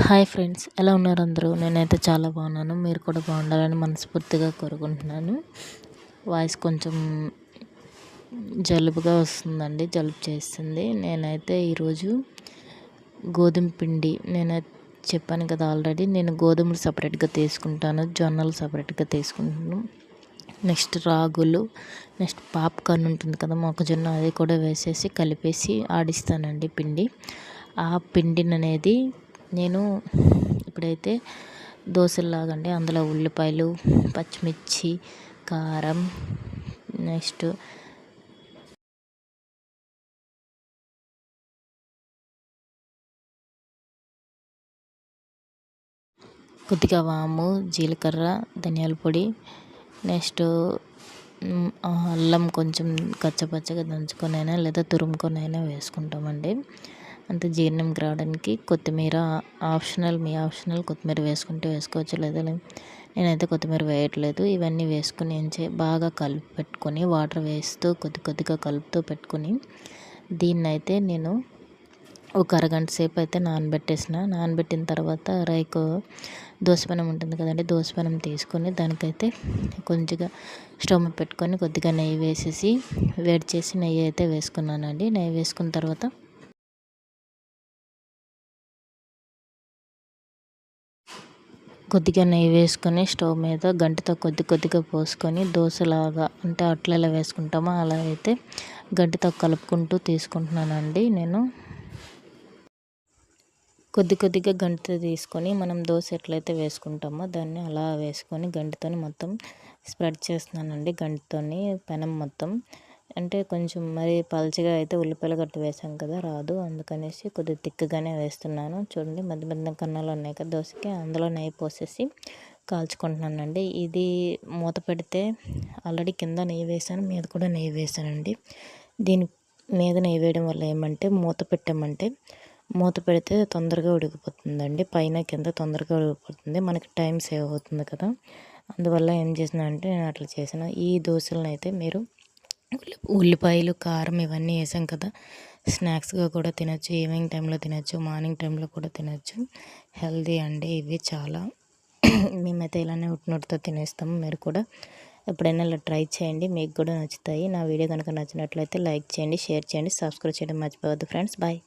Hi friends, ఎలా ఉన్నారు అందరూ? నేనైతే చాలా బాగున్నాను. మీరు కూడా బాగుండాలని మనస్ఫూర్తిగా కోరుకుంటున్నాను. వాయిస్ కొంచెం జలుబుగా వస్తుందండి, జలుబు చేస్తుంది. నేనైతే ఈరోజు గోధుమ పిండి చెప్పాను కదా ఆల్రెడీ, నేను గోధుమలు సపరేట్గా తీసుకుంటాను, జొన్నలు సపరేట్గా తీసుకుంటాను. నెక్స్ట్ రాగులు, నెక్స్ట్ పాప్కార్న్ ఉంటుంది కదా మొక్కజొన్న, అది కూడా వేసేసి కలిపేసి ఆడిస్తానండి పిండి. ఆ పిండిని అనేది నేను ఇప్పుడైతే దోశలాగండి, అందులో ఉల్లిపాయలు, పచ్చిమిర్చి, కారం, నెక్స్ట్ కొద్దిగా వాము, జీలకర్ర, ధనియాల పొడి, నెక్స్ట్ అల్లం కొంచెం కచ్చపచ్చగా దంచుకొనైనా లేదా తురుముకొనైనా వేసుకుంటామండి. అంటే జీర్ణంకి రావడానికి. కొత్తిమీర ఆప్షనల్, మీ ఆప్షనల్. కొత్తిమీర వేసుకుంటే వేసుకోవచ్చు, లేదా నేనైతే కొత్తిమీర వేయట్లేదు. ఇవన్నీ వేసుకుని బాగా కలిపి పెట్టుకొని, వాటర్ వేస్తూ కొద్ది కొద్దిగా కలుపుతూ పెట్టుకొని, దీన్నైతే నేను ఒక అరగంట సేపు అయితే నానబెట్టిన తర్వాత దోసపెనం ఉంటుంది కదండి, దోసపెనం తీసుకొని దానికైతే కొంచెంగా స్టవ్ మీద పెట్టుకొని కొద్దిగా నెయ్యి వేసేసి వేడి చేసి నెయ్యి అయితే వేసుకున్నానండి. నెయ్యి వేసుకున్న తర్వాత కొద్దిగా నెయ్యి వేసుకొని స్టవ్ మీద గంటతో కొద్దిగా పోసుకొని దోశలాగా, అంటే అట్లా ఎలా వేసుకుంటామో అలా అయితే గంటతో కలుపుకుంటూ తీసుకుంటున్నానండి. నేను కొద్దిగా గంటతో తీసుకొని మనం దోశ ఎట్లయితే వేసుకుంటామో దాన్ని అలా వేసుకొని గంటతోని మొత్తం స్ప్రెడ్ చేస్తున్నానండి. గంటతోని పెనం మొత్తం, అంటే కొంచెం మరి పల్చగా అయితే ఉల్లిపాయలు గట్ట వేసాం కదా రాదు, అందుకనేసి కొద్దిగా తిక్కగానే వేస్తున్నాను. చూడండి, మధ్య మధ్య కన్నాలు ఉన్నాయి కదా దోశకి, అందులో నెయ్యి పోసేసి కాల్చుకుంటున్నానండి. ఇది మూత పెడితే ఆల్రెడీ కింద నెయ్యి వేసాను, మీద కూడా నెయ్యి వేసానండి. దీని మీద నెయ్యి వేయడం వల్ల ఏమంటే మూత పెడితే తొందరగా ఉడికిపోతుందండి, పైన కింద తొందరగా ఉడికిపోతుంది, మనకి టైం సేవ్ అవుతుంది కదా. అందువల్ల ఏం చేసిన అంటే నేను అట్లా చేసిన. ఈ దోశలను అయితే మీరు ఉల్లిపాయలు, కారం ఇవన్నీ వేసాం కదా, స్నాక్స్గా కూడా తినచ్చు, ఈవినింగ్ టైంలో తినచ్చు, మార్నింగ్ టైంలో కూడా తినచ్చు. హెల్దీ అండి ఇవి చాలా. మేమైతే ఇలానే ఉట్టినోటితో తినేస్తాము. మీరు కూడా ఎప్పుడైనా ఇలా ట్రై చేయండి, మీకు కూడా నచ్చుతాయి. నా వీడియో కనుక నచ్చినట్లయితే లైక్ చేయండి, షేర్ చేయండి, సబ్స్క్రైబ్ చేయడం మర్చిపోవద్దు ఫ్రెండ్స్. బాయ్.